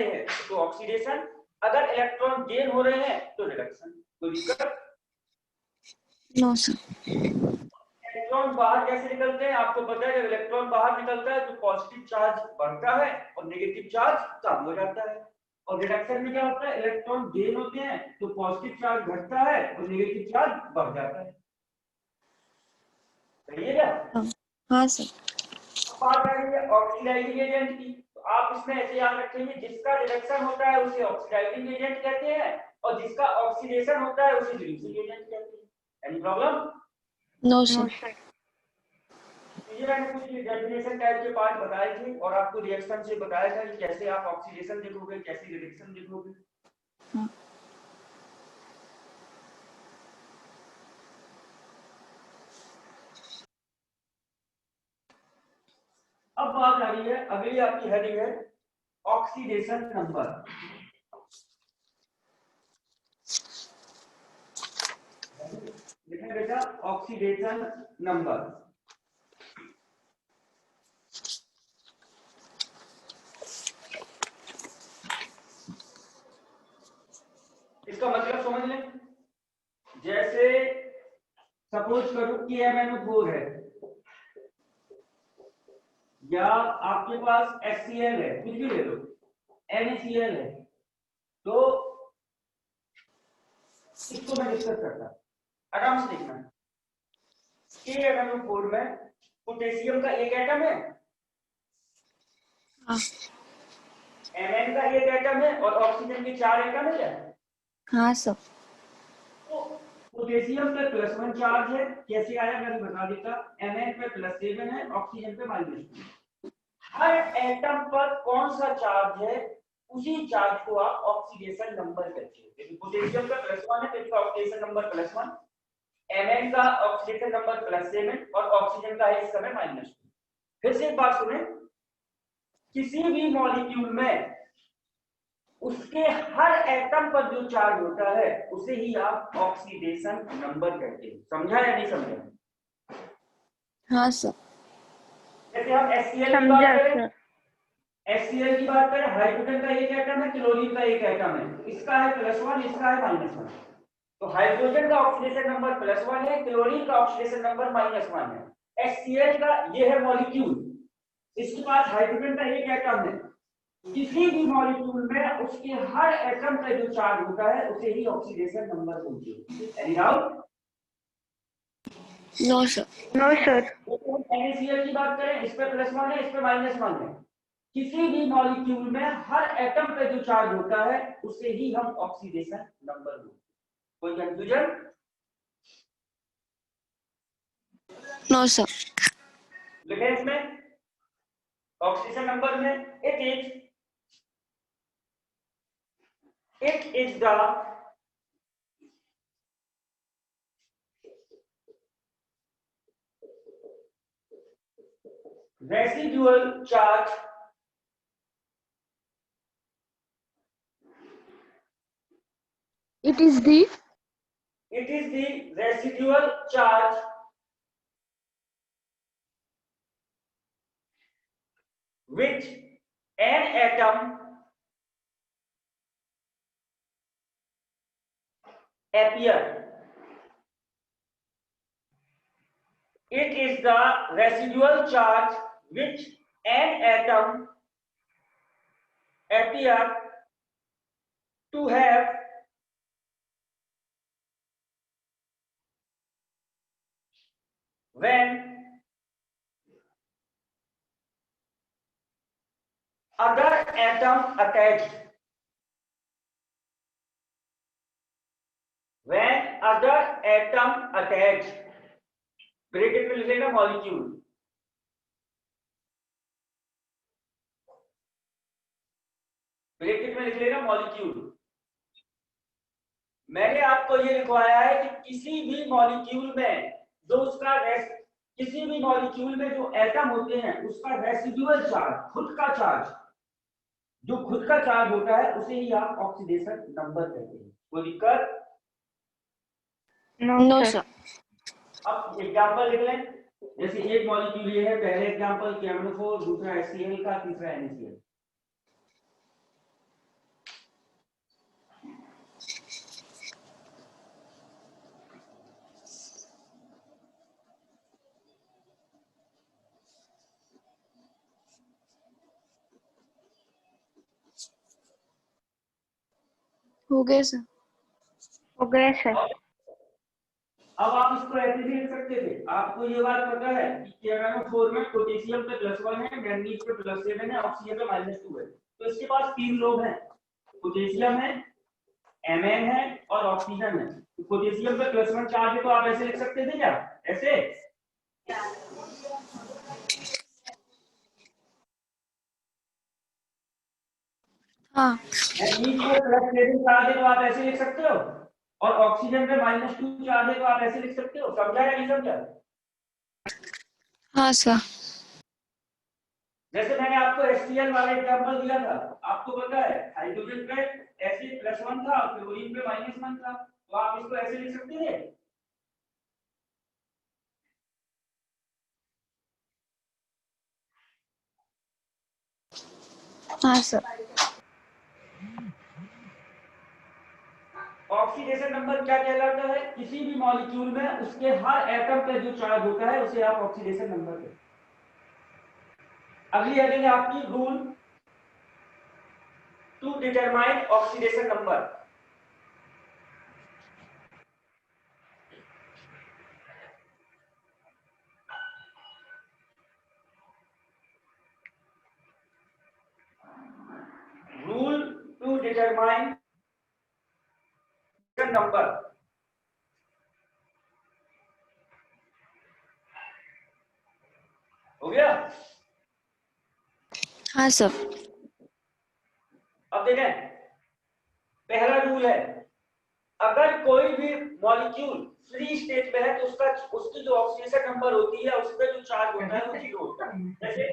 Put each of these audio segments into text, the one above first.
है तो ऑक्सीडेशन, अगर इलेक्ट्रॉन गेन हो रहे हैं तो रिडक्शन। कोई दिक्कत? No sir. इलेक्ट्रॉन बाहर कैसे निकलते हैं आपको पता है, जब इलेक्ट्रॉन बाहर निकलता है तो पॉजिटिव चार्ज बढ़ता है और नेगेटिव चार्ज कम हो जाता है। और रिडक्शन में क्या होता है, इलेक्ट्रॉन गेन होते हैं तो पॉजिटिव चार्ज घटता है और नेगेटिव चार्ज बढ़ जाता है। सही है क्या? हाँ सर। बात आ रही है ऑक्सीडाइजिंग एजेंट की, तो आप इसमें ऐसे याद रखेंगे जिसका रिडक्शन होता है उसे ऑक्सीडाइजिंग एजेंट कहते हैं और जिसका ऑक्सीडेशन होता है उसे रिड्यूसिंग एजेंट कहते हैं। Any problem? No sir. ये मैंने कुछ डेफिनेशन टाइप के पार्ट बताए थे और आपको रिएक्शन से बताया था कि कैसे आप ऑक्सीडेशन देखोगे, कैसे रिडक्शन देखोगे। हाँ। अब बात आ रही है, अगली आपकी हेडिंग है ऑक्सीडेशन नंबर। लिखें बेटा ऑक्सीडेशन नंबर। इसका मतलब समझ लें, जैसे सपोज करो कि MnO4 है या आपके पास HCl है, कुछ भी ले लो, NaCl है, तो इसको मैं डिस्कस करता, आराम से देखना। MnO4 में पोटेशियम का एक एटम है, हाँ। Mn का एक एटम है और ऑक्सीजन के 4 एटम है क्या? हाँ सर। तो पोटेशियम पे +1 चार्ज है, कैसे आया मैं बता देता। Mn पे +7 है, ऑक्सीजन पे -2। हर एटम पर कौन सा चार्ज है उसी चार्ज को आप ऑक्सीडेशन नंबर कहते हैं। जैसे पोटेशियम का +1 है तो इसका ऑक्सीडेशन नंबर +1, Mn का ऑक्सीडेशन नंबर +7 और ऑक्सीजन का है इस समय -2। फिर से एक बात सुने, किसी भी मॉलिक्यूल में उसके हर एटम पर जो चार्ज होता है उसे ही आप ऑक्सीडेशन नंबर कहते हैं। समझा या नहीं समझा? हाँ सर। जैसे हम HCl की बात करें, HCl की बात करें, हाइड्रोजन का एक एटम है, क्लोरीन का एक एटम है, इसका है +1, इसका है -1। तो हाइड्रोजन का ऑक्सीडेशन नंबर +1 है, क्लोरीन का ऑक्सीडेशन नंबर -1 है। HCl का ये है मॉलिक्यूल, इसके पास हाइड्रोजन का एक एटम है, किसी भी मॉलिक्यूल में उसके हर एटम पे जो चार्ज होता है उसे ही ऑक्सीडेशन नंबर बोलते हैं। Any doubt? No sir. No sir. NaCl की बात करें, इस पे +1 है, इस पे -1 है, किसी भी मॉलिक्यूल में हर एटम पे जो चार्ज होता है उसे ही हम ऑक्सीडेशन नंबर बोलते हैं। कोई कंफ्यूजन? No sir. लिखें इसमें ऑक्सीडेशन नंबर में it is the residual charge It is the residual charge which an atom appear. It is the residual charge which an atom appear to have when other atom attached. When other atom attached, bracket में लिखेगा molecule, bracket में लिख लेना molecule. मैंने आपको ये लिखवाया है कि किसी भी मॉलिक्यूल में जो उसका किसी भी मॉलिक्यूल में जो एटम होते हैं उसका रेसिडुअल चार्ज, खुद का चार्ज, जो खुद का चार्ज होता है उसे ही आप ऑक्सीडेशन नंबर कहते हैं। कोई दिक्कत? No sir. अब एग्जांपल लिख लें, जैसे एक मॉलिक्यूल ये है, पहले एग्जांपल MnO4, दूसरा HCl का, तीसरा NaCl। हो गए सर। हो गए सर। अब आप इसको ऐसे भी लिख सकते थे, आपको ये बात पता है कि KNO4 में पोटेशियम पे +1 है, मैंगनीज पे +7 है, ऑक्सीजन पे -2 है। तो इसके पास 3 लोग हैं, पोटेशियम है, Mn है और ऑक्सीजन है। तो पोटेशियम पे +1 चार्ज है, तो आप ऐसे लिख सकते थे क्या? ऐसे हाँ। मैंगनीज पे +7 चार्ज है, तो आप ऐसे लिख सकते हो, और ऑक्सीजन पे -2 चार्ज है, तो आप ऐसे लिख सकते हो। समझा या नहीं समझा? हाँ सर। जैसे मैंने आपको HCl वाला एग्जांपल दिया था, आपको पता है हाइड्रोजन पे Fe+1 था, क्लोरीन पे -1 था, तो आप इसको ऐसे लिख सकते थे। हाँ सर। ऑक्सीडेशन नंबर क्या कहलाता है? किसी भी मॉलिक्यूल में उसके हर एटम पे जो चार्ज होता है उसे आप ऑक्सीडेशन नंबर कहते हैं। अगली हेडिंग है आपकी rule to determine oxidation number. Rule to determine number. हो गया? हाँ सर। अब देखें, पहला रूल है, अगर कोई भी मॉलिक्यूल फ्री स्टेट में है तो उसकी जो ऑक्सीडेशन नंबर होती है, उस पर जो चार्ज होता है वो 0 होता है। जैसे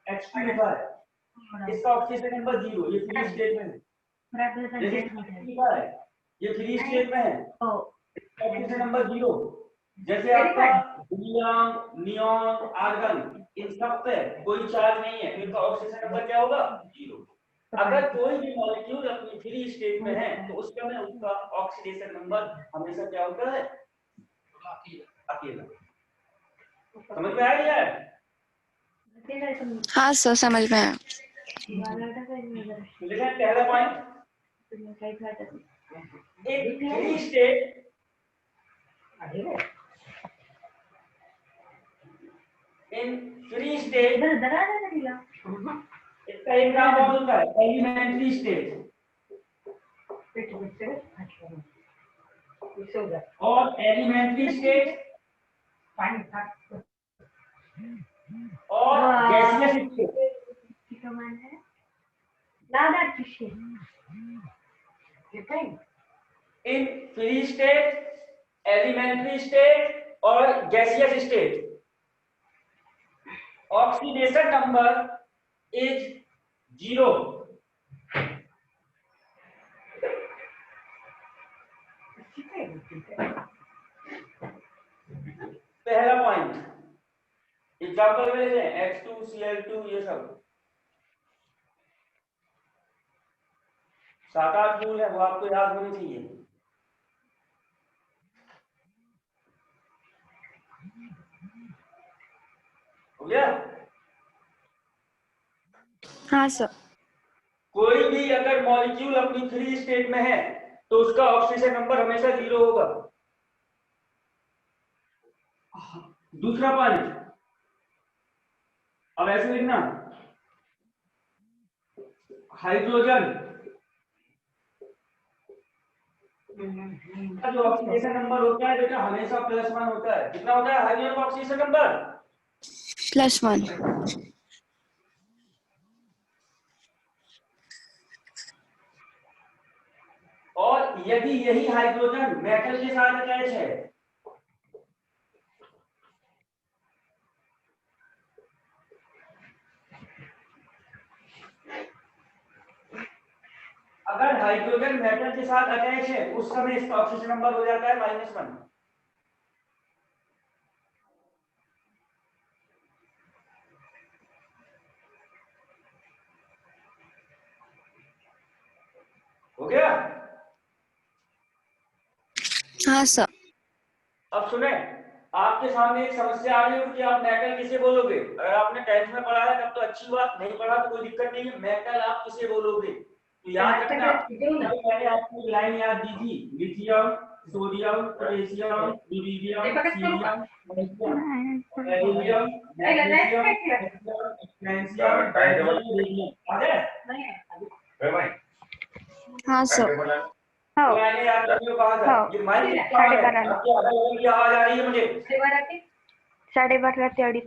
H2 लिखा है, इसका ऑक्सीडेशन नंबर 0, ये फ्री स्टेट में है। जैसे H2 लिखा है, ये फ्री स्टेट में है, इसका ऑक्सीडेशन नंबर 0। जैसे आपका हीलियम, नियॉन, आर्गन, इन सब पे कोई चार्ज नहीं है, इनका ऑक्सीडेशन नंबर क्या होगा? 0। अगर कोई भी मॉलिक्यूल अपनी फ्री स्टेट में है तो उसके में उसका ऑक्सीडेशन नंबर हमेशा क्या होता है? अकेला। समझ में आया यार? हाँ सर, समझ में आया। देखिए पहला पॉइंट, एक free state in free state, इसका एक नाम और होता है एलिमेंट्री स्टेट, और एलिमेंट्री स्टेट और gaseous state. In free state, elementary state और gaseous state, oxidation number is 0। पहला पॉइंट, एग्जांपल में लें H2Cl2, ये सब 7-8 रूल है, वो आपको याद होनी चाहिए। हो गया? हाँ सर। कोई भी अगर मॉलिक्यूल अपनी फ्री स्टेट में है तो उसका ऑक्सीडेशन नंबर हमेशा 0 होगा। दूसरा पॉइंट, अब ऐसे लिखना, हाइड्रोजन का जो ऑक्सीडेशन नंबर होता है बेटा हमेशा +1 होता है। कितना होता है हाइड्रोजन का ऑक्सीडेशन नंबर? +1। और यदि यही हाइड्रोजन मेटल के साथ अटैच है, अगर हाइड्रोजन मेटल के साथ अटैच है उस समय इसका ऑक्सीजन नंबर हो जाता है -1। हो गया? हाँ सर। अब सुने, आपके सामने एक समस्या आ रही है कि आप मेटल किसे बोलोगे। अगर आपने 10th में पढ़ा है तब तो अच्छी बात, नहीं पढ़ा तो कोई दिक्कत नहीं है। मेटल आप किसे बोलोगे? तो याद रखना, अभी मैंने आपको एक लाइन याद दी थी, lithium, sodium, potassium, uranium, cerium, beryllium, magnesium, calcium, hydrogen, radium. आ गए? हाँ सर। हो मैंने याद करने को कहा था। हो ये माइक कितना है? 12:30 आपकी आवाज आ रही है मुझे। 12:30 ते 2:30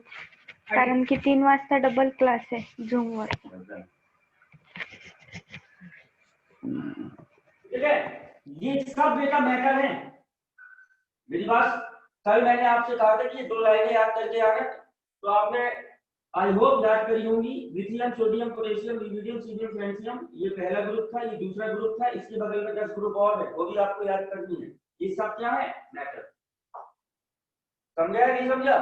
कारण की 3 वाजता डबल क्लास आहे झूम वर. ठीक है, ये सब बेटा मैटर है। मेरी बात, कल मैंने आपसे कहा था कि ये 2 लाइनें याद करके आना, तो आपने आई होप याद करी होंगी। Lithium, sodium, potassium, uranium, cerium, francium, ये पहला ग्रुप था, ये दूसरा ग्रुप था, इसके बगल में 10 ग्रुप और है, वो भी आपको याद करनी है। ये सब क्या है? मैटर। समझा या नहीं समझा?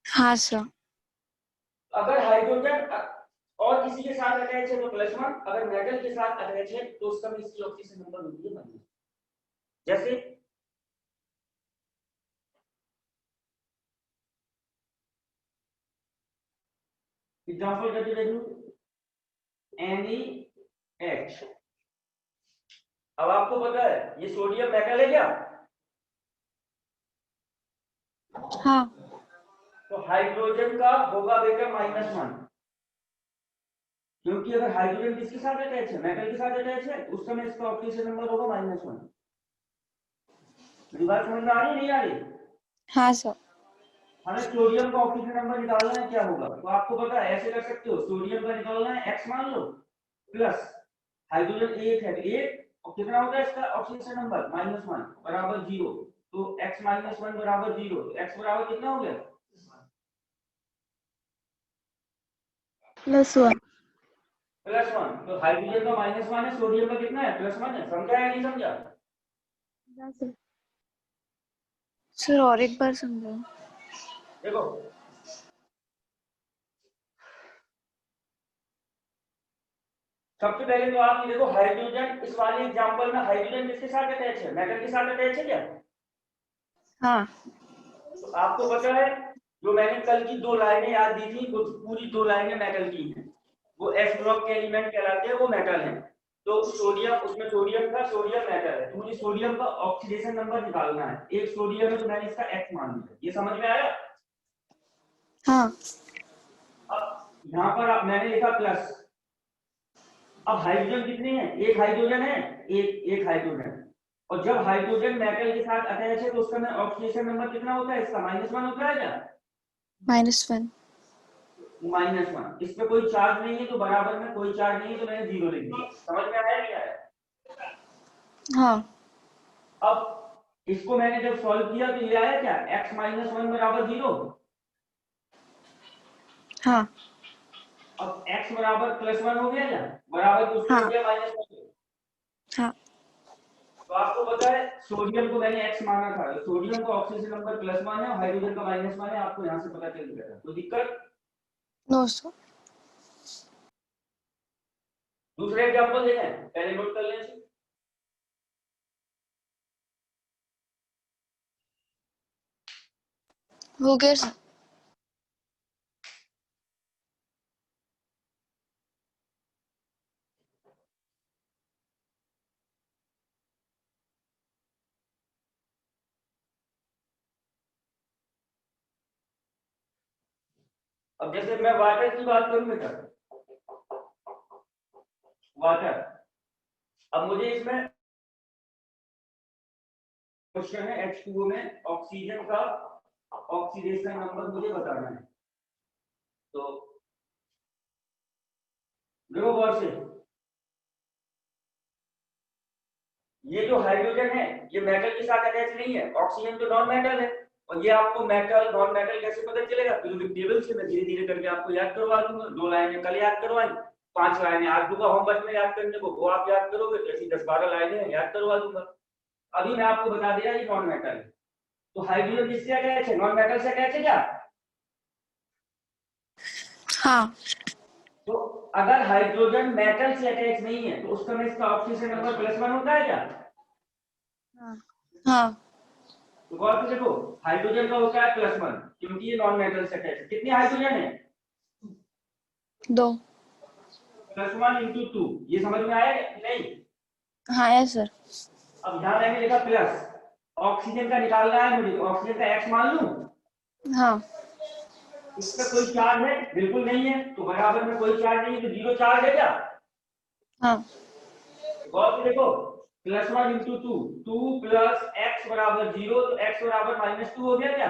हाँ सर। अगर हाइड्रोजन और किसी के साथ अटैच है तो +1, अगर मेटल के साथ अटैच है तो उस समय इसकी ऑक्सीजन नंबर होती है -. जैसे एग्जांपल करके देख लो, NaH। अब आपको पता है ये सोडियम मेटल है क्या? हाँ। तो हाइड्रोजन का होगा बेटा -1, क्योंकि अगर हाइड्रोजन किसके साथ अटैच है? मेटल के साथ अटैच है, उस समय इसका ऑक्सीजन नंबर होगा -1। मेरी बात समझ में आ रही नहीं आ रही? हाँ सर। हमें सोडियम का ऑक्सीजन नंबर निकालना है, क्या होगा? तो आपको पता है, ऐसे कर सकते हो, सोडियम का निकालना है x मान लो, प्लस हाइड्रोजन 1 है, 1 और कितना होगा इसका ऑक्सीजन नंबर -1 बराबर 0। तो x -1 बराबर 0, तो x बराबर कितना हो गया? +1। +1। तो हाइड्रोजन का -1 है, सोडियम का कितना है? +1 है। समझा या नहीं समझा? सर और एक बार समझाओ। देखो, सबसे पहले तो आप ये देखो, हाइड्रोजन, इस वाले एग्जांपल में हाइड्रोजन किसके साथ अटैच है? मेटल के साथ अटैच है क्या? हाँ। तो आपको पता है, जो मैंने कल की 2 लाइनें याद दी थी, वो पूरी 2 लाइनें मेटल की हैं। वो s ब्लॉक के एलिमेंट कहलाते हैं, वो मेटल हैं। तो सोडियम, उसमें सोडियम था, सोडियम मेटल है, तो मुझे सोडियम का ऑक्सीडेशन नंबर निकालना है। एक सोडियम है तो मैंने इसका x मान लिया। ये समझ में आया? हाँ। अब यहाँ पर मैंने लिखा प्लस। अब हाइड्रोजन कितने हैं? एक हाइड्रोजन है, एक हाइड्रोजन। और जब हाइड्रोजन मेटल के साथ अटैच है तो उस समय ऑक्सीडेशन नंबर कितना होता है इसका? -1 होता है क्या? -1। -1। इस पे कोई चार्ज नहीं है, तो बराबर में कोई चार्ज नहीं है, तो मैंने 0 लिख दिया। समझ में आया नहीं आया? हाँ। अब इसको मैंने जब सॉल्व किया तो ये आया क्या? x -1 बराबर 0। हाँ। अब x बराबर +1 हो गया क्या? बराबर उसको हो गया -1। हाँ। तो आपको पता है, सोडियम को मैंने x माना था, तो सोडियम का ऑक्सीजन नंबर +1 है और हाइड्रोजन का -1 है। आपको यहाँ से पता चल गया था, तो दिक्कत? No sir. दूसरे एग्जांपल देखें, पहले नोट कर लें। हो गया सर। अब जैसे मैं वाटर की बात करूं बेटा, वाटर, अब मुझे इसमें क्वेश्चन है H2O में ऑक्सीजन का ऑक्सीडेशन नंबर मुझे बताना है। तो देखो गौर से, ये जो हाइड्रोजन है ये मेटल के साथ अटैच नहीं है, ऑक्सीजन तो नॉन मेटल है। और ये आपको मेटल नॉन मेटल कैसे पता चलेगा? पीरियोडिक टेबल से मैं धीरे धीरे करके आपको याद करवा दूंगा। 2 लाइनें कल याद करवाई, 5 लाइनें आज दूंगा होमवर्क में याद करने को, वो आप याद करोगे, तो ऐसी 10-12 लाइनें याद करवा दूंगा। अभी मैं आपको बता दिया ये नॉन मेटल है। तो हाइड्रोजन किससे अटैच है? नॉन मेटल से अटैच है क्या? हाँ। तो अगर हाइड्रोजन मेटल से अटैच नहीं है तो उस समय इसका ऑक्सीजन नंबर +1 होता है क्या? हाँ। तो गौर से देखो, हाइड्रोजन का होता है +1, क्योंकि ये नॉन मेटल से अटैच है। कितने हाइड्रोजन है? 2। +1 × 2, ये समझ में आया कि नहीं? हाँ यस सर। अब यहाँ मैंने लिखा प्लस, ऑक्सीजन का निकालना है मुझे, तो ऑक्सीजन का x मान लूं। हाँ इस पे कोई चार्ज है? बिल्कुल नहीं है, तो बराबर में कोई चार्ज नहीं है, तो 0 चार्ज है क्या? हाँ गौर से देखो, +1 × 2, 2 + x = 0, तो x = -2 हो गया क्या?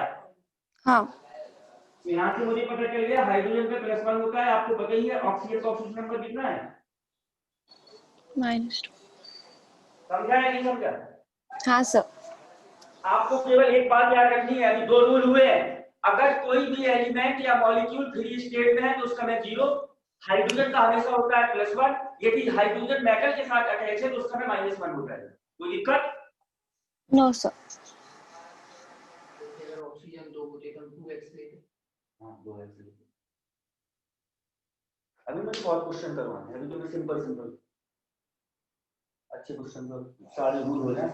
हाँ तो यहाँ से मुझे पता चल गया हाइड्रोजन पे +1 होता है, आपको पता ही है। ऑक्सीजन का ऑक्सीजन नंबर कितना है? -2। समझा या नहीं समझा? हाँ सर। आपको केवल एक बात याद रखनी है, अभी 2 रूल हुए हैं। अगर कोई भी एलिमेंट या मॉलिक्यूल फ्री स्टेट में है तो उसका मैं 0, हाइड्रोजन का हमेशा होता है +1, यदि हाइड्रोजन मेटल के साथ अटैच है तो उसका मैं -1 होता है। कोई दिक्कत? No sir. अगर ऑक्सीजन 2 होते तो 2x लेते। हाँ 2x लेते। अभी मुझे बहुत क्वेश्चन करवाने हैं, अभी तो मैं सिंपल अच्छे क्वेश्चन का सारे रूल हो जाए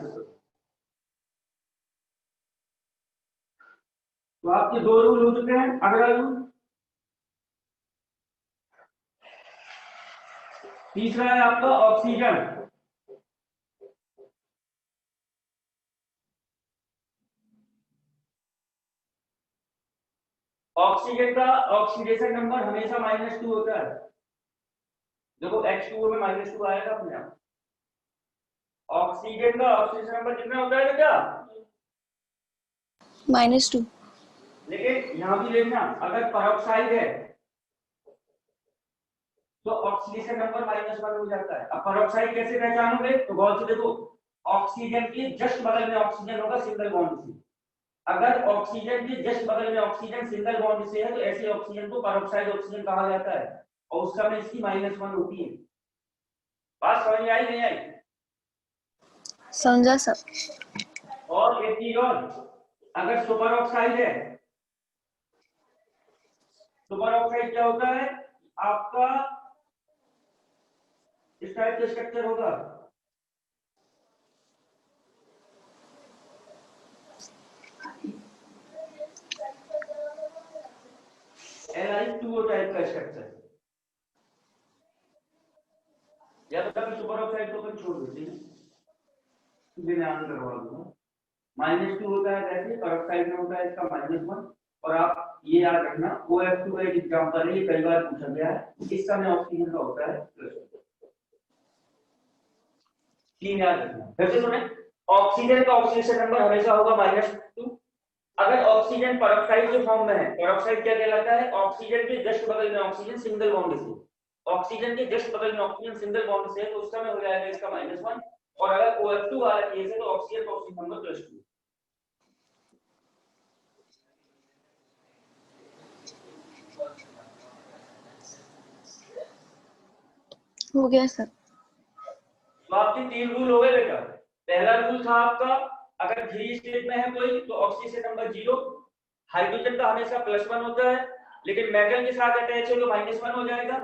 तो आपके 2 रूल हो चुके हैं। अगला रूल, तीसरा है आपका ऑक्सीजन। ऑक्सीजन का ऑक्सीडेशन नंबर हमेशा -2 होता है। देखो H2O में -2 आएगा अपने आप। ऑक्सीजन का ऑक्सीडेशन नंबर कितना होता है बेटा? -2। लेकिन यहां भी देखना, अगर पेरोक्साइड है तो ऑक्सीडेशन नंबर -1 हो जाता है। अब पेरोक्साइड कैसे पहचानोगे? तो गौर से देखो, ऑक्सीजन के जस्ट बगल में ऑक्सीजन होगा सिंगल बॉन्ड से। अगर ऑक्सीजन के जस्ट बगल में ऑक्सीजन सिंगल बॉन्ड से है तो ऐसे ऑक्सीजन को पेरोक्साइड ऑक्सीजन कहा जाता है, और उसका में इसकी -1 होती है। बात समझ में आई नहीं आई? समझा सर। और एक चीज और, अगर सुपर ऑक्साइड है, सुपर ऑक्साइड क्या होता है आपका? इस टाइप का स्ट्रक्चर होगा, Li2O टाइप का स्ट्रक्चर। या तो कभी सुपर ऑक्साइड को छोड़ देते हैं, ध्यान करवा दूंगा। -2 होता है वैसे, पेरोक्साइड में होता है इसका -1। और आप ये याद रखना, OF2 का एक एग्जांपल है, ये कई बार पूछा गया है, इसका में ऑक्सीजन का होता है +2। तीन याद रखना। फिर से सुने, ऑक्सीजन का ऑक्सीडेशन नंबर हमेशा होगा -2। अगर ऑक्सीजन पेरोक्साइड के फॉर्म में है, पेरोक्साइड क्या कहलाता है? ऑक्सीजन के जस्ट बगल में ऑक्सीजन सिंगल बॉन्ड से, ऑक्सीजन के जस्ट बगल में ऑक्सीजन सिंगल बॉन्ड से है, तो उस समय हो जाएगा इसका -1। और अगर OF2 वाला केस है तो ऑक्सीजन का ऑक्सीजन नंबर +2। हो गया सर। तो आपके 3 रूल हो गए बेटा। पहला रूल था आपका, अगर फ्री स्टेट में है कोई तो ऑक्सीजन नंबर 0, हाइड्रोजन का हमेशा +1 होता है, लेकिन मेटल के साथ अटैच है तो -1 हो जाएगा।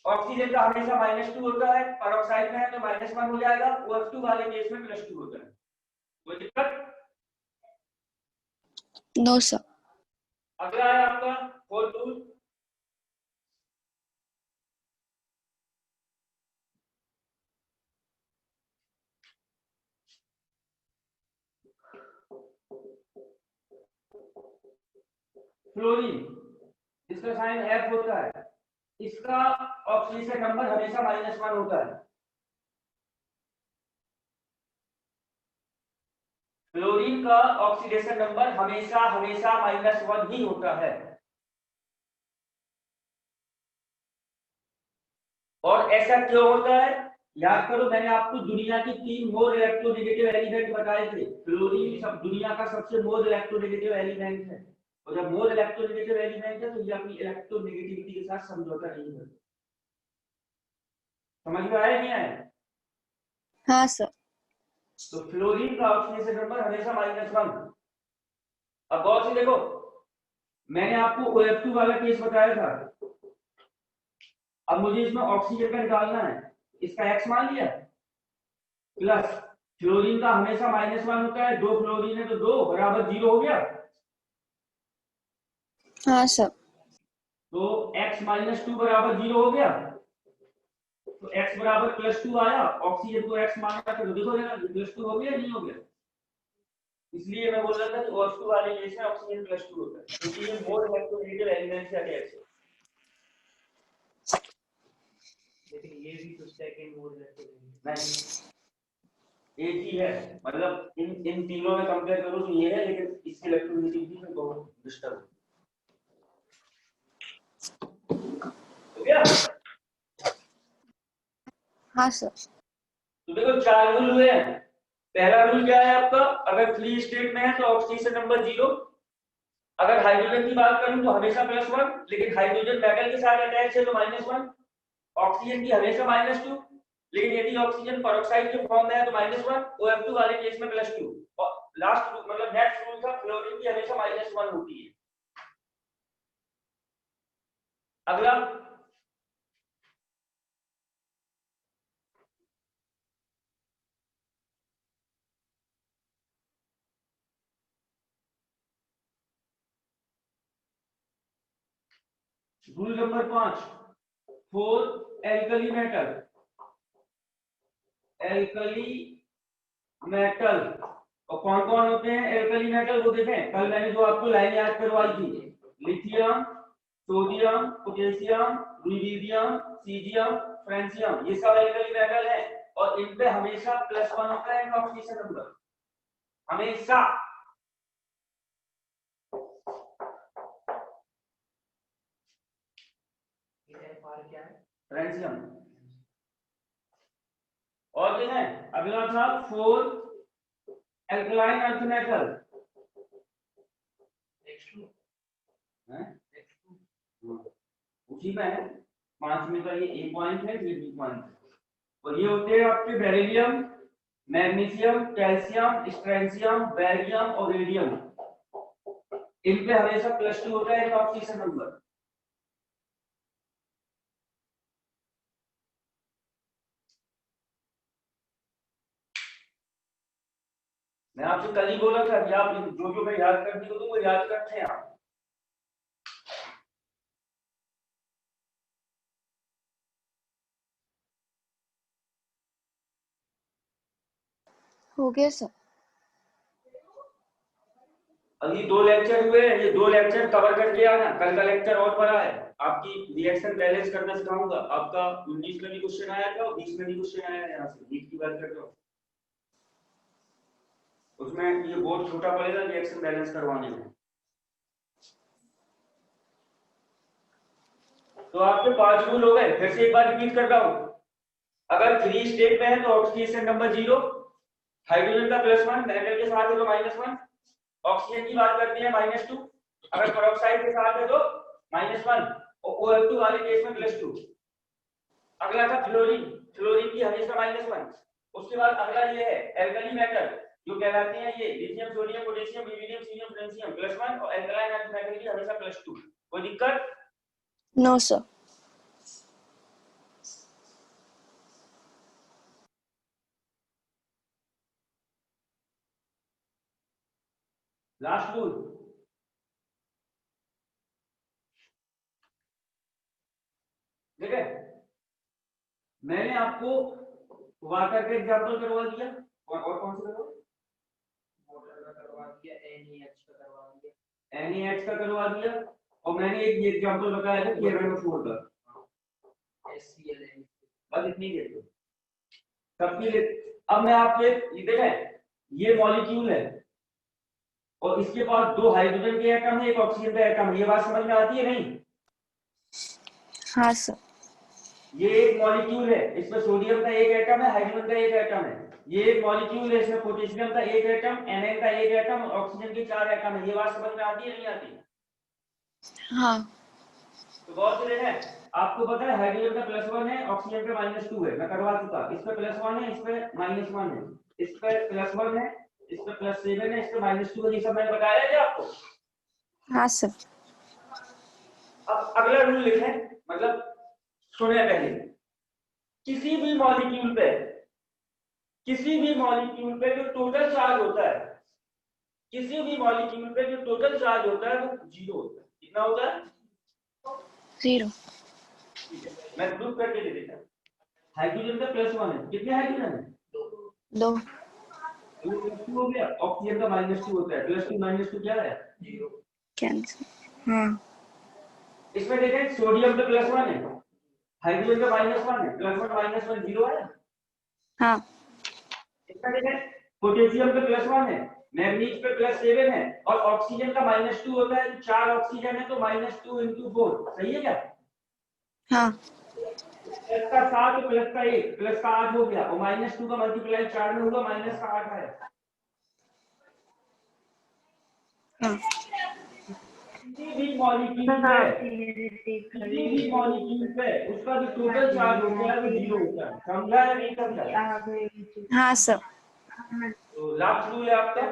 ऑक्सीजन का हमेशा -2 होता है, पेरोक्साइड में है तो -1 हो जाएगा, OF2 वाले केस में +2 होता है। कोई दिक्कत? No sir. अगला है आपका फोर्थ रूल, फ्लोरीन। इसका साइन F होता है, इसका ऑक्सीडेशन नंबर हमेशा -1 होता है। फ्लोरीन का ऑक्सीडेशन नंबर हमेशा हमेशा -1 ही होता है। और ऐसा क्यों होता है? याद करो, मैंने आपको दुनिया की 3 मोर इलेक्ट्रोनेगेटिव एलिमेंट बताए थे। फ्लोरीन सब दुनिया का सबसे मोर इलेक्ट्रोनेगेटिव एलिमेंट है, और जब मोर इलेक्ट्रोनेगेटिव एलिमेंट है तो ये अपनी इलेक्ट्रोनेगेटिविटी के साथ समझौता नहीं करता। समझ में आया नहीं आया? हाँ सर। तो फ्लोरीन का ऑक्सीडेशन नंबर हमेशा -1। अब गौर से देखो, मैंने आपको OF2 वाला केस बताया था, अब मुझे इसमें ऑक्सीजन का निकालना है, इसका x मान लिया, प्लस फ्लोरीन का हमेशा -1 होता है, 2 फ्लोरीन है तो 2 बराबर 0 हो गया। हाँ सर। तो x -2 बराबर 0 हो गया। तो x बराबर +2 आया, ऑक्सीजन को x माना था, तो देखो जरा +2 हो गया नहीं हो गया। इसलिए मैं बोल रहा था कि OH2 वाले केस में ऑक्सीजन +2 होता है, क्योंकि ये मोर इलेक्ट्रोनेगेटिव एलिमेंट से अटैच है। लेकिन ये भी तो सेकंड मोड इलेक्ट्रोनेगेटिव नहीं, एक ही है, मतलब इन तीनों में कंपेयर करो तो ये है, लेकिन इसकी इलेक्ट्रोनेगेटिविटी में बहुत डिस्टर्ब हो गया। हाँ सर। तो देखो 4 रूल हुए हैं। पहला रूल क्या है आपका, अगर 3 स्टेट में है तो ऑक्सीजन नंबर 0। अगर हाइड्रोजन की बात करूं तो हमेशा +1, लेकिन हाइड्रोजन मेटल के साथ अटैच है तो -1। ऑक्सीजन की हमेशा -2, लेकिन यदि ऑक्सीजन पेरोक्साइड के फॉर्म में है तो -1। OF2 वाले केस में +2। और लास्ट मतलब नेक्स्ट रूल था, फ्लोरीन की हमेशा -1 होती है। अगला rule number 5, 4 alkali metal. Alkali metal और कौन कौन होते हैं एल्कली मेटल, वो देखें। कल मैंने जो आपको लाइन याद करवाई थी, lithium, sodium, potassium, rubidium, caesium, francium, ये सब एल्कली मेटल है और इन पे हमेशा +1 होता है इनका ऑक्सीजन नंबर, हमेशा। ये FR क्या है? फ्रेंसियम। और देखें अगला था 4 एल्कलाइन अर्थ मेटल। X2 हैं X2 उसी में है, 5 में का ये A पॉइंट है, ये B पॉइंट है। और ये होते हैं आपके बेरिलियम, मैग्नीशियम, कैल्शियम, स्ट्रेंशियम, बेरियम और रेडियम। इन पे हमेशा +2 होता है इनका ऑक्सीजन नंबर। मैं आपसे कल ही बोला था कि आप जो जो मैं याद करने को दूं वो याद करते हैं आप। हो गया सर। अभी 2 लेक्चर हुए हैं, ये 2 लेक्चर कवर करके आना। कल का लेक्चर और बड़ा है, आपकी रिएक्शन बैलेंस करना सिखाऊंगा। आपका 19 में भी क्वेश्चन आया था और 20 में भी क्वेश्चन आया है। यहाँ से नीट की बात कर रहा हूँ, उसमें ये बहुत छोटा पड़ेगा रिएक्शन बैलेंस करवाने में। तो आपके 5 रूल हो गए। फिर से एक बार रिपीट कर रहा हूँ, अगर 3 स्टेट में है तो ऑक्सीजन नंबर 0, हाइड्रोजन का +1, मेटल के साथ है तो -1, ऑक्सीजन की बात करते हैं -2, अगर पेरोक्साइड के साथ है तो -1 और OF2 वाले केस में +2। अगला था फ्लोरीन, फ्लोरीन की हमेशा -1। उसके बाद अगला ये है एल्कली मेटल, जो कहलाते हैं ये lithium, sodium, potassium, rubidium, caesium, francium, +1 और एल्कलाइन अर्थ मेटल की हमेशा +2। कोई दिक्कत? No sir. लास्ट रूल, ठीक है। मैंने आपको वाटर का एग्जांपल करवा दिया, और कौन सा करवा? वाटर का करवा दिया, NaH का करवा दिया, NaH का करवा दिया, और मैंने एक ये एग्जांपल बताया था KNO4 का। HCl बस इतनी देर तो सबके लिए। अब मैं आपके ये देखें, ये मॉलिक्यूल है और इसके पास 2 हाइड्रोजन के एटम है, एक ऑक्सीजन का एटम है। ये बात समझ में आती है नहीं? हाँ सर। ये एक मॉलिक्यूल है, इसमें सोडियम का एक एटम है, हाइड्रोजन का एक एटम है। ये एक मॉलिक्यूल है, इसमें पोटेशियम का एक एटम, Na का एक एटम, ऑक्सीजन के 4 एटम है। ये बात समझ में आती है नहीं आती? हाँ। तो गौर से देखें, आपको पता है हाइड्रोजन का +1 है, ऑक्सीजन पे -2 है, मैं करवा चुका। इस पे +1 है, इस पे -1 है, इस पे +1 है, इस पे +7 है, इस पे -2 है। ये सब मैंने बताया है आपको। हाँ सर। अब अगला रूल लिखें, मतलब सुने पहले, किसी भी मॉलिक्यूल पे, किसी भी मॉलिक्यूल पे जो टोटल चार्ज होता है, किसी भी मॉलिक्यूल पे जो टोटल चार्ज होता है वो 0 होता है। कितना होता है? 0। ठीक है, मैं प्रूफ करके दे देता हूं। हाइड्रोजन का +1 है, कितने हाइड्रोजन है? 2 +2 हो गया। ऑक्सीजन का -2 होता है, +2 -2 क्या है? 0। कैंसिल। हाँ इसमें देखें सोडियम पे +1 है, हाइड्रोजन का -1 है, +1 -1 0 है। हाँ इसमें देखें पोटेशियम पे +1 है, मैग्नीज पे +7 है और ऑक्सीजन का -2 होता है, तो 4 ऑक्सीजन है तो -2 × 4, सही है क्या? हाँ प्लस का 7 प्लस का 1 प्लस का 8 हो गया और -2 का मल्टीप्लाई 4 में होगा, माइनस का 8 है। हाँ किसी भी मॉलिक्यूल पे उसका जो टोटल चार्ज होता है वो 0 होता है, समझा या नहीं समझा? हाँ सर। तो लास्ट रूल है आपका,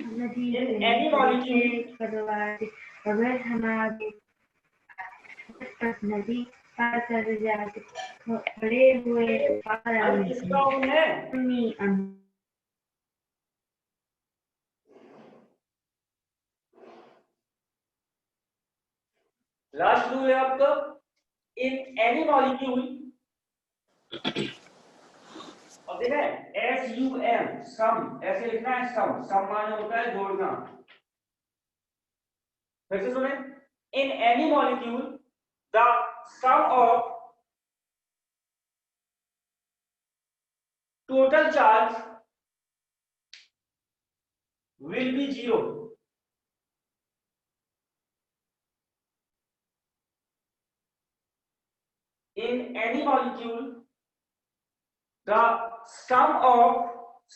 इन एनी मॉलिक्यूल अगर हमारे नदी पार कर जाते तो बड़े हुए अब किसका है? लास्ट रूल है आपका, इन एनी मॉलिक्यूल, और देखें SUM सम, ऐसे लिखना है, सम सम माने होता है जोड़ना। फिर से सुने, in any molecule the sum of total charge will be 0. In any molecule the sum of,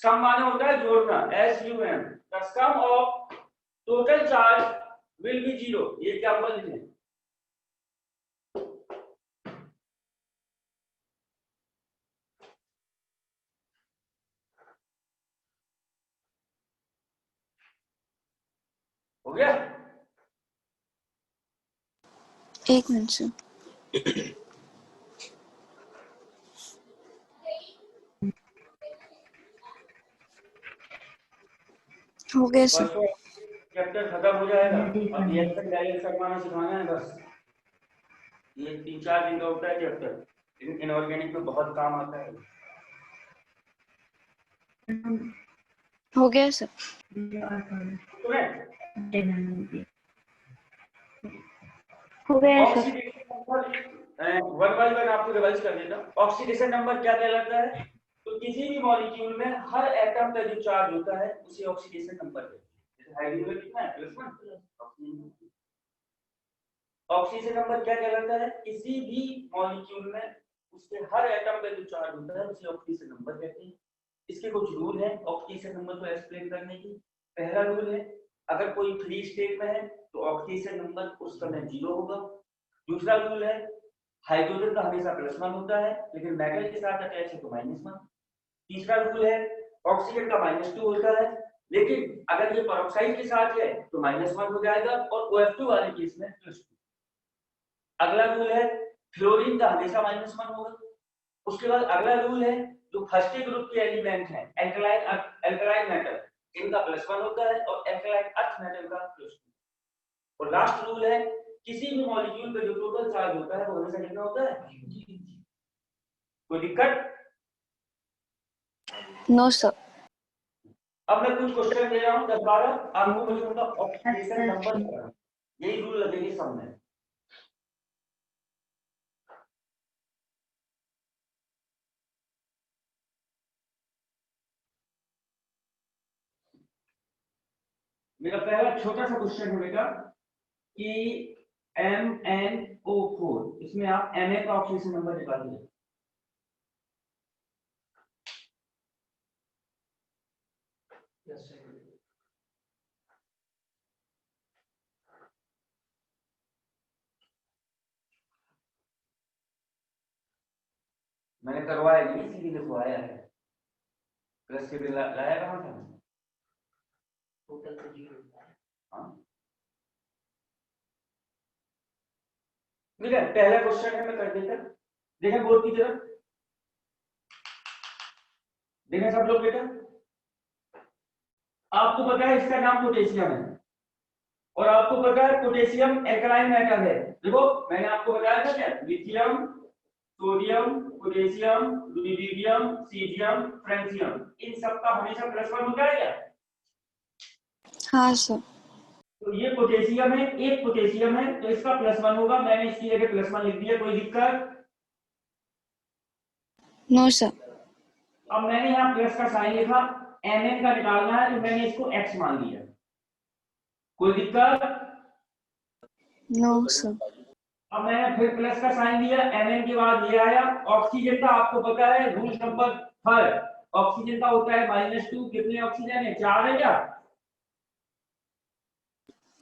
sum माने होता है जोड़ना, SUM, the sum of total charge will be 0। ये क्या बोल रहे हैं? हो गया? एक मिनट सर। हो गया सर। परसों चैप्टर खत्म हो जाएगा, अब रिएक्शन डायरेक्शन माना सिखाना है बस। ये 3-4 दिन का होता है चैप्टर, लेकिन इनऑर्गेनिक में बहुत काम आता है। हो गया सर। हो गया सर। ऑक्सीडेशन नंबर 1 बाय 1 आपको रिवाइज कर देता हूं। ऑक्सीडेशन नंबर क्या कहलाता है? तो किसी भी मॉलिक्यूल में हर एटम का जो चार्ज होता है उसे ऑक्सीडेशन नंबर कहते हैं। जैसे हाइड्रोजन कितना है? +1। ऑक्सीडेशन नंबर क्या कहलाता है? किसी भी मॉलिक्यूल में उसके हर एटम का जो चार्ज होता है उसे ऑक्सीडेशन नंबर कहते हैं। इसके कुछ रूल है ऑक्सीडेशन नंबर को एक्सप्लेन करने की। पहला रूल है, अगर कोई फ्री स्टेट में है तो ऑक्सीडेशन नंबर उस समय 0 होगा। दूसरा रूल है, हाइड्रोजन का हमेशा +1 होता है, लेकिन मेटल के साथ अटैच है तो -1। तीसरा रूल है, ऑक्सीजन का -2 होता है, लेकिन अगर ये पेरोक्साइड के साथ है तो -1 हो जाएगा और OF2 वाले केस में +2। अगला रूल है, फ्लोरीन का हमेशा -1 होगा। उसके बाद अगला रूल है, जो फर्स्ट ग्रुप के एलिमेंट हैं एल्कलाइन मेटल, इनका +1 होता है और एल्कलाइन अर्थ मेटल का +2। और लास्ट रूल है, किसी भी मॉलिक्यूल पे जो टोटल चार्ज होता है वो हमेशा कितना होता है? कोई दिक्कत? No sir. अब मैं कुछ क्वेश्चन दे रहा हूं 10-12, आपको मुझे उनका ऑक्सीडेशन नंबर बताना, यही रूल लगेगी सब में। मेरा पहला छोटा सा क्वेश्चन है बेटा कि MnO4, इसमें आप Na का ऑक्सीडेशन नंबर निकालिए। Yes sir. मैंने करवाया नहीं, इसीलिए लिखवाया है। प्लस के लाया कहां था? टोटल तो 0 होता है। हाँ, ठीक है। पहला क्वेश्चन है, मैं कर देता। देखें बोर्ड की तरफ, देखें सब लोग बेटा, आपको पता है इसका नाम पोटेशियम है, और आपको पता है पोटेशियम एल्कलाइन मेटल है। देखो मैंने आपको बताया था क्या, lithium, sodium, potassium, rubidium, caesium, francium, इन सब का हमेशा +1 होता है क्या? हाँ सर। तो ये पोटेशियम है, एक पोटेशियम है तो इसका +1 होगा, मैंने इसकी जगह +1 लिख दिया, कोई दिक्कत? No sir. अब मैंने यहाँ प्लस का साइन लिखा, Mn का निकालना है तो मैंने इसको x मान लिया, कोई दिक्कत? No sir. अब मैंने फिर प्लस का साइन दिया, Mn के बाद ये आया। ऑक्सीजन का आपको पता है रूल नंबर 3, ऑक्सीजन का होता है -2, कितने ऑक्सीजन है? 4 है क्या?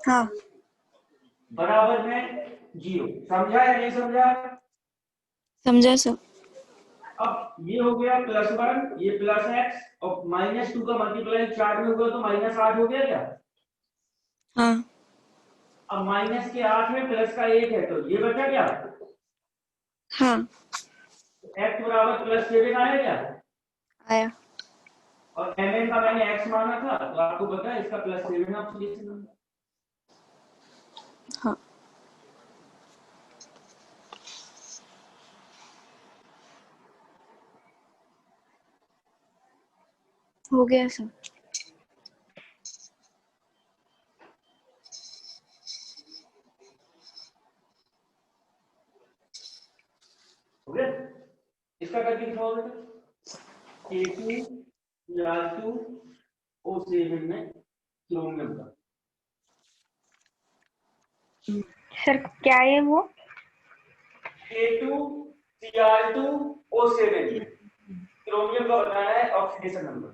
हाँ। बराबर में 0। समझा या नहीं समझा? समझा सर। अब ये हो गया +1, ये +x और -2 का मल्टीप्लाई 4 में हुआ तो -8 हो गया क्या? हाँ। अब -8 में प्लस का 1 है तो ये बचा क्या? हाँ। x बराबर +7 आया क्या? आया। और Mn का मैंने x माना था तो आपको पता है इसका +7 ऑक्सीडेशन नंबर। हाँ। हो गया सर। हो गया? इसका करके दिखाओ बेटा। K2Cr2O7 में क्रोमियम का सर क्या है वो? K2Cr2O7 क्रोमियम का बताया है ऑक्सीडेशन नंबर।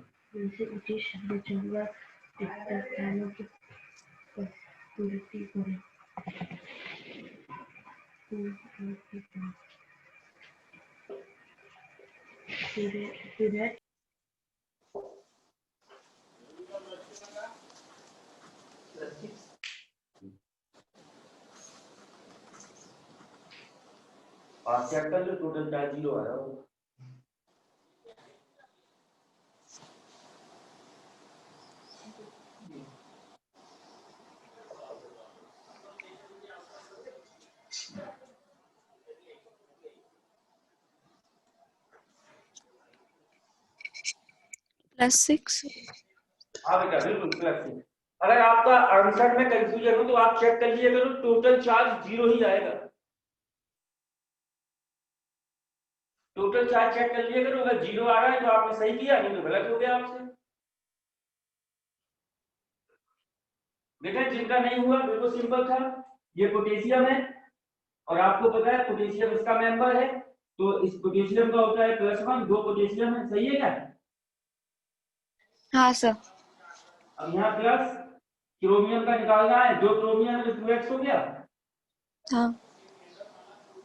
पास चैप्टर जो टोटल चार्ज 0 आ रहा है +6। हाँ बेटा बिल्कुल +6। अगर आपका आंसर में कंफ्यूजन हो तो आप चेक कर लीजिए, करो टोटल चार्ज 0 ही आएगा। टोटल चार्ज चेक कर लीजिए, करो अगर 0 आ रहा है तो आपने सही किया, नहीं तो गलत हो गया आपसे। देखा जिनका नहीं हुआ बिल्कुल सिंपल था। ये पोटेशियम है और आपको पता है पोटेशियम इसका मेंबर है तो इस पोटेशियम का होता है +1, 2 पोटेशियम है, सही है क्या? हाँ सर। अब यहाँ प्लस क्रोमियम का निकालना है, 2 क्रोमियम है तो 2x हो गया। हाँ।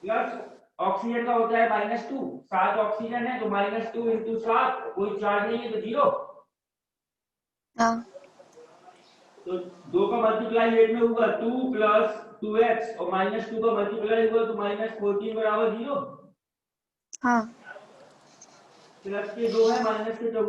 प्लस ऑक्सीजन का होता है -2, 7 ऑक्सीजन है तो -2 × 7, कोई चार्ज नहीं है तो 0। हाँ। तो 2 का मल्टीप्लाई 8 में होगा 2 + 2x और -2 का मल्टीप्लाई हुआ तो -14 बराबर 0। हाँ। प्लस के 2 है, माइनस के 2